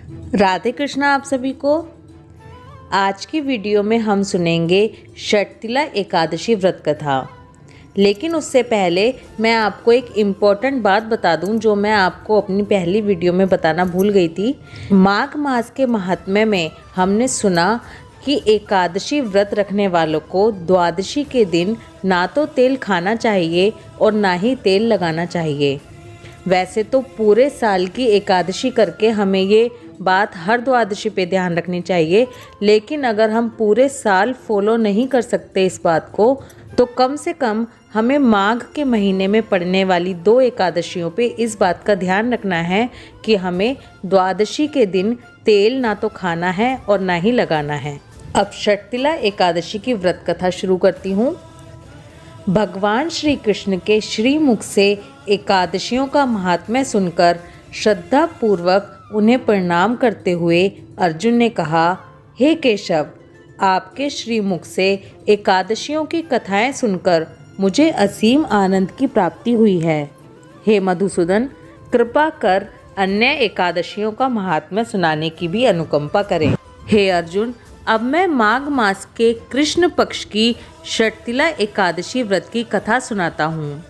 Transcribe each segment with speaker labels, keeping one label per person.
Speaker 1: राधे कृष्णा आप सभी को। आज की वीडियो में हम सुनेंगे षटतिला एकादशी व्रत कथा। लेकिन उससे पहले मैं आपको एक इम्पॉर्टेंट बात बता दूं जो मैं आपको अपनी पहली वीडियो में बताना भूल गई थी। माघ मास के महात्म्य में हमने सुना कि एकादशी व्रत रखने वालों को द्वादशी के दिन ना तो तेल खाना चाहिए और ना ही तेल लगाना चाहिए। वैसे तो पूरे साल की एकादशी करके हमें ये बात हर द्वादशी पे ध्यान रखनी चाहिए, लेकिन अगर हम पूरे साल फॉलो नहीं कर सकते इस बात को, तो कम से कम हमें माघ के महीने में पड़ने वाली 2 एकादशियों पे इस बात का ध्यान रखना है कि हमें द्वादशी के दिन तेल ना तो खाना है और ना ही लगाना है। अब षटतिला एकादशी की व्रत कथा शुरू करती हूँ। भगवान श्री कृष्ण के श्रीमुख से एकादशियों का महात्म्य सुनकर श्रद्धा पूर्वक उन्हें प्रणाम करते हुए अर्जुन ने कहा, हे केशव, आपके श्रीमुख से एकादशियों की कथाएं सुनकर मुझे असीम आनंद की प्राप्ति हुई है। हे मधुसूदन, कृपा कर अन्य एकादशियों का महात्म्य सुनाने की भी अनुकंपा करें। हे अर्जुन, अब मैं माघ मास के कृष्ण पक्ष की षटतिला एकादशी व्रत की कथा सुनाता हूँ।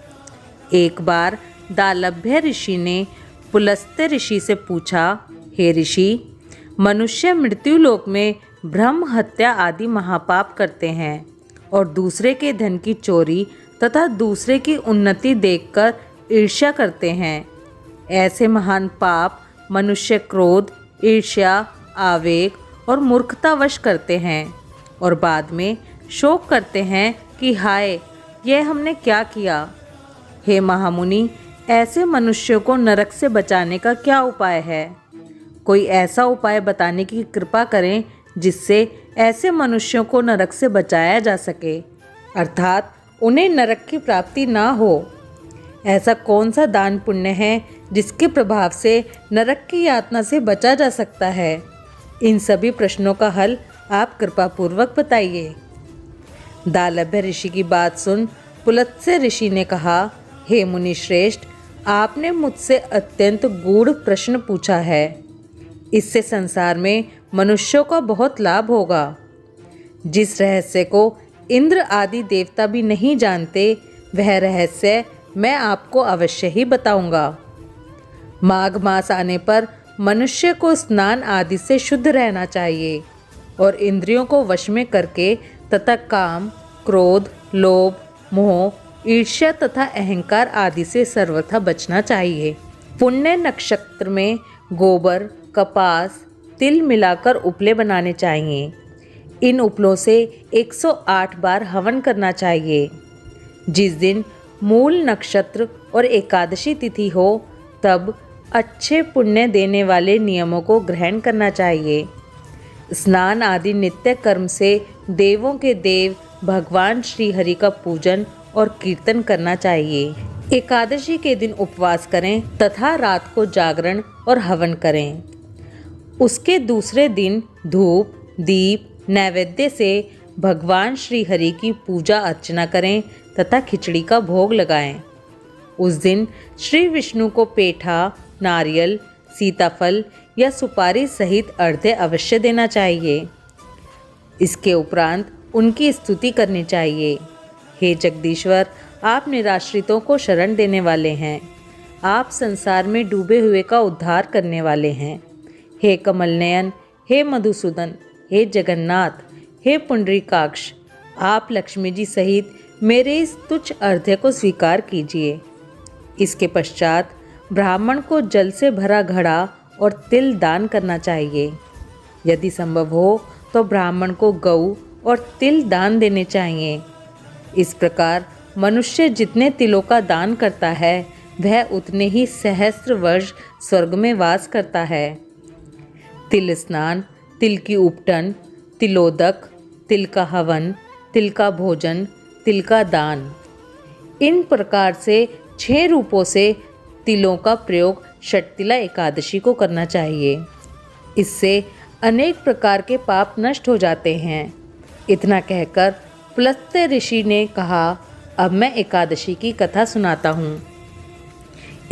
Speaker 1: एक बार दालभ्य ऋषि ने पुलस्त्य ऋषि से पूछा, हे ऋषि, मनुष्य मृत्युलोक में ब्रह्म हत्या आदि महापाप करते हैं और दूसरे के धन की चोरी तथा दूसरे की उन्नति देखकर ईर्ष्या करते हैं। ऐसे महान पाप मनुष्य क्रोध, ईर्ष्या, आवेग और मूर्खतावश करते हैं और बाद में शोक करते हैं कि हाय, यह हमने क्या किया। हे महामुनि, ऐसे मनुष्यों को नरक से बचाने का क्या उपाय है? कोई ऐसा उपाय बताने की कृपा करें जिससे ऐसे मनुष्यों को नरक से बचाया जा सके, अर्थात उन्हें नरक की प्राप्ति ना हो। ऐसा कौन सा दान पुण्य है जिसके प्रभाव से नरक की यातना से बचा जा सकता है? इन सभी प्रश्नों का हल आप कृपा पूर्वक बताइए। दालभ्य ऋषि की बात सुन पुलत्स्य ऋषि ने कहा, हे मुनि श्रेष्ठ, आपने मुझसे अत्यंत गूढ़ प्रश्न पूछा है। इससे संसार में मनुष्यों का बहुत लाभ होगा। जिस रहस्य को इंद्र आदि देवता भी नहीं जानते, वह रहस्य मैं आपको अवश्य ही बताऊंगा। माघ मास आने पर मनुष्य को स्नान आदि से शुद्ध रहना चाहिए और इंद्रियों को वश में करके तथा काम, क्रोध, लोभ, मोह, ईर्ष्या तथा अहंकार आदि से सर्वथा बचना चाहिए। पुण्य नक्षत्र में गोबर, कपास, तिल मिलाकर उपले बनाने चाहिए। इन उपलों से 108 बार हवन करना चाहिए। जिस दिन मूल नक्षत्र और एकादशी तिथि हो, तब अच्छे पुण्य देने वाले नियमों को ग्रहण करना चाहिए। स्नान आदि नित्य कर्म से देवों के देव भगवान श्री हरि का पूजन और कीर्तन करना चाहिए। एकादशी के दिन उपवास करें तथा रात को जागरण और हवन करें। उसके दूसरे दिन धूप, दीप, नैवेद्य से भगवान श्री हरि की पूजा अर्चना करें तथा खिचड़ी का भोग लगाएं। उस दिन श्री विष्णु को पेठा, नारियल, सीताफल या सुपारी सहित अर्घ्य अवश्य देना चाहिए। इसके उपरांत उनकी स्तुति करनी चाहिए। हे जगदीश्वर, आप निराश्रितों को शरण देने वाले हैं। आप संसार में डूबे हुए का उद्धार करने वाले हैं। हे कमल नयन, हे मधुसूदन, हे जगन्नाथ, हे पुंडरीकाक्ष, आप लक्ष्मी जी सहित मेरे इस तुच्छ अर्घ्य को स्वीकार कीजिए। इसके पश्चात ब्राह्मण को जल से भरा घड़ा और तिल दान करना चाहिए। यदि संभव हो तो ब्राह्मण को गऊ और तिल दान देने चाहिए। इस प्रकार मनुष्य जितने तिलों का दान करता है, वह उतने ही सहस्त्र वर्ष स्वर्ग में वास करता है। तिल स्नान, तिल की उपटन, तिलोदक, तिल का हवन, तिल का भोजन, तिल का दान, इन प्रकार से 6 रूपों से तिलों का प्रयोग षटतिला एकादशी को करना चाहिए। इससे अनेक प्रकार के पाप नष्ट हो जाते हैं। इतना कहकर पुलस्त्य ऋषि ने कहा, अब मैं एकादशी की कथा सुनाता हूँ।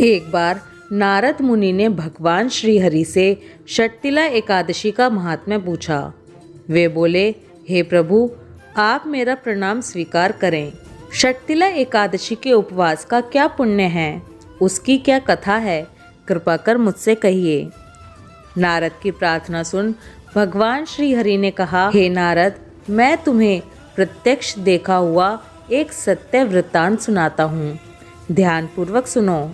Speaker 1: एक बार नारद मुनि ने भगवान श्री हरि से षटतिला एकादशी का महात्म्य पूछा। वे बोले, हे प्रभु, आप मेरा प्रणाम स्वीकार करें। षटतिला एकादशी के उपवास का क्या पुण्य है, उसकी क्या कथा है, कृपा कर मुझसे कहिए। नारद की प्रार्थना सुन भगवान श्री हरि ने कहा, हे नारद, मैं तुम्हें प्रत्यक्ष देखा हुआ एक सत्य वृत्तांत सुनाता हूँ, ध्यानपूर्वक सुनो।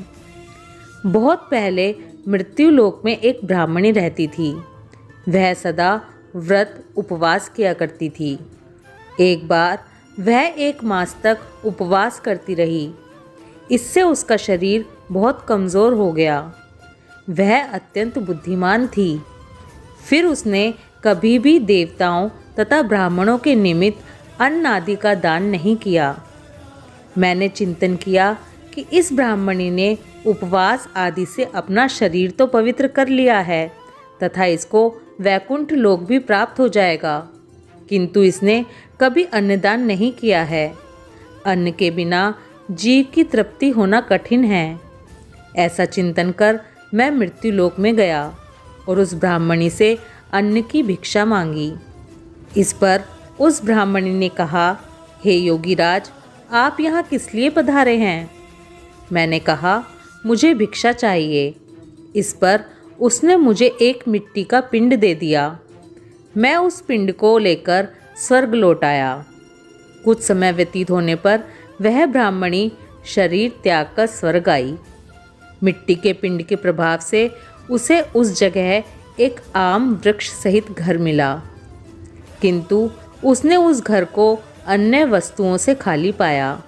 Speaker 1: बहुत पहले मृत्यु लोक में एक ब्राह्मणी रहती थी। वह सदा व्रत उपवास किया करती थी। एक बार वह 1 मास तक उपवास करती रही। इससे उसका शरीर बहुत कमज़ोर हो गया। वह अत्यंत बुद्धिमान थी। फिर उसने कभी भी देवताओं तथा ब्राह्मणों के निमित्त अन्न आदि का दान नहीं किया। मैंने चिंतन किया कि इस ब्राह्मणी ने उपवास आदि से अपना शरीर तो पवित्र कर लिया है तथा इसको वैकुंठ लोक भी प्राप्त हो जाएगा, किंतु इसने कभी अन्नदान नहीं किया है। अन्न के बिना जीव की तृप्ति होना कठिन है। ऐसा चिंतन कर मैं मृत्यु लोक में गया और उस ब्राह्मणी से अन्न की भिक्षा मांगी। इस पर उस ब्राह्मणी ने कहा, हे योगीराज, आप यहाँ किस लिए पधारे हैं? मैंने कहा, मुझे भिक्षा चाहिए। इस पर उसने मुझे एक मिट्टी का पिंड दे दिया। मैं उस पिंड को लेकर स्वर्ग लौट आया। कुछ समय व्यतीत होने पर वह ब्राह्मणी शरीर त्याग कर स्वर्ग आई। मिट्टी के पिंड के प्रभाव से उसे उस जगह एक आम वृक्ष सहित घर मिला, किंतु उसने उस घर को अन्य वस्तुओं से खाली पाया।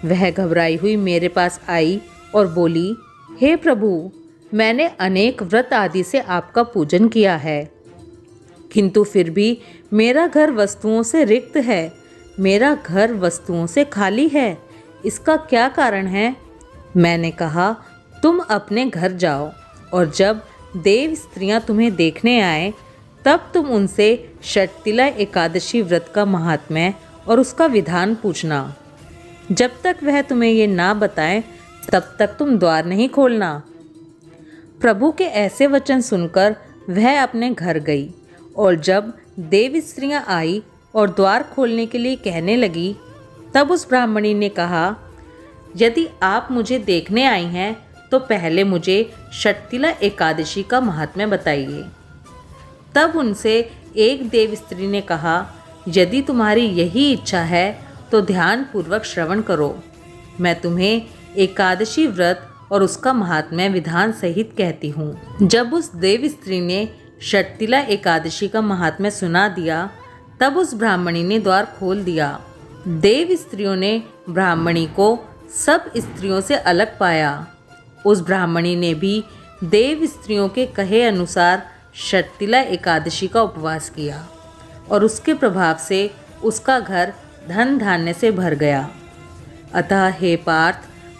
Speaker 1: वह घबराई हुई मेरे पास आई और बोली, हे प्रभु, मैंने अनेक व्रत आदि से आपका पूजन किया है, किंतु फिर भी मेरा घर वस्तुओं से रिक्त है। मेरा घर वस्तुओं से खाली है, इसका क्या कारण है? मैंने कहा, तुम अपने घर जाओ और जब देव स्त्रियां तुम्हें देखने आए तब तुम उनसे षटतिला एकादशी व्रत का महात्म्य और उसका विधान पूछना। जब तक वह तुम्हें ये ना बताएं तब तक तुम द्वार नहीं खोलना। प्रभु के ऐसे वचन सुनकर वह अपने घर गई और जब देव स्त्रियां आई और द्वार खोलने के लिए कहने लगी, तब उस ब्राह्मणी ने कहा, यदि आप मुझे देखने आई हैं तो पहले मुझे षटतिला एकादशी का महात्म्य बताइए। तब उनसे एक देव स्त्री ने कहा, यदि तुम्हारी यही इच्छा है तो ध्यानपूर्वक श्रवण करो। मैं तुम्हें एकादशी व्रत और उसका महात्म्य विधान सहित कहती हूँ। जब उस देव स्त्री ने षटतिला एकादशी का महात्म्य सुना दिया तब उस ब्राह्मणी ने द्वार खोल दिया। देव स्त्रियों ने ब्राह्मणी को सब स्त्रियों से अलग पाया। उस ब्राह्मणी ने भी देव स्त्रियों के कहे अनुसार षटतिला एकादशी का उपवास किया और उसके प्रभाव से उसका घर धन धान्य से भर गया। अतः हे पार्थ,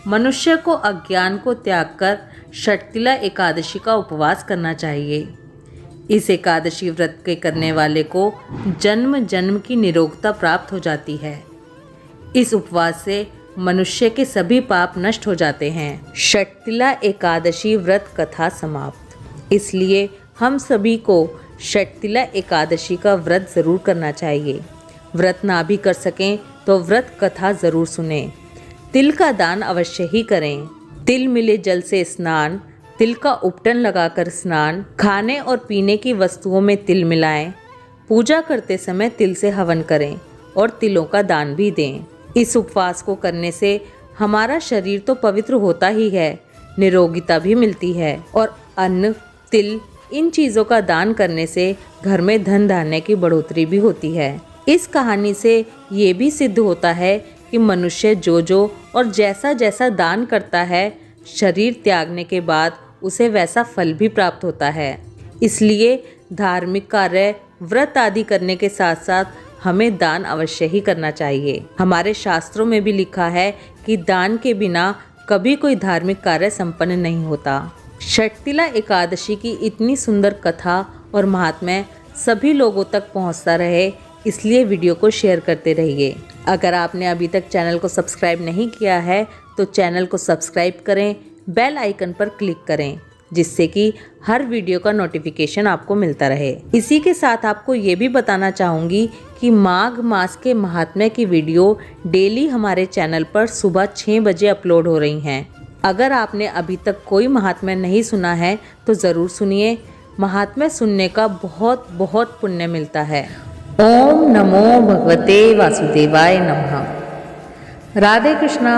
Speaker 1: मनुष्य को अज्ञान को त्याग कर षटतिला एकादशी का उपवास करना चाहिए। इस एकादशी व्रत के करने वाले को जन्म जन्म की निरोगता प्राप्त हो जाती है। इस उपवास से मनुष्य के सभी पाप नष्ट हो जाते हैं। षटतिला एकादशी व्रत कथा समाप्त। इसलिए हम सभी को षटतिला एकादशी का व्रत ज़रूर करना चाहिए। व्रत ना भी कर सकें तो व्रत कथा ज़रूर सुनें। तिल का दान अवश्य ही करें। तिल मिले जल से स्नान, तिल का उपटन लगाकर स्नान, खाने और पीने की वस्तुओं में तिल मिलाएं, पूजा करते समय तिल से हवन करें और तिलों का दान भी दें। इस उपवास को करने से हमारा शरीर तो पवित्र होता ही है, निरोगिता भी मिलती है और अन्न, तिल, इन चीज़ों का दान करने से घर में धन धान्य की बढ़ोतरी भी होती है। इस कहानी से ये भी सिद्ध होता है कि मनुष्य जो जो और जैसा जैसा दान करता है, शरीर त्यागने के बाद उसे वैसा फल भी प्राप्त होता है। इसलिए धार्मिक कार्य, व्रत आदि करने के साथ साथ हमें दान अवश्य ही करना चाहिए। हमारे शास्त्रों में भी लिखा है कि दान के बिना कभी कोई धार्मिक कार्य संपन्न नहीं होता। षटतिला एकादशी की इतनी सुंदर कथा और महात्म्य सभी लोगों तक पहुंचता रहे, इसलिए वीडियो को शेयर करते रहिए। अगर आपने अभी तक चैनल को सब्सक्राइब नहीं किया है तो चैनल को सब्सक्राइब करें, बेल आइकन पर क्लिक करें, जिससे कि हर वीडियो का नोटिफिकेशन आपको मिलता रहे। इसी के साथ आपको ये भी बताना चाहूँगी कि माघ मास के महात्म्य की वीडियो डेली हमारे चैनल पर सुबह 6 बजे अपलोड हो रही हैं। अगर आपने अभी तक कोई महात्म्य नहीं सुना है तो ज़रूर सुनिए। महात्म्य सुनने का बहुत बहुत पुण्य मिलता है। ओम नमो भगवते वासुदेवाय नमः। राधे कृष्णा।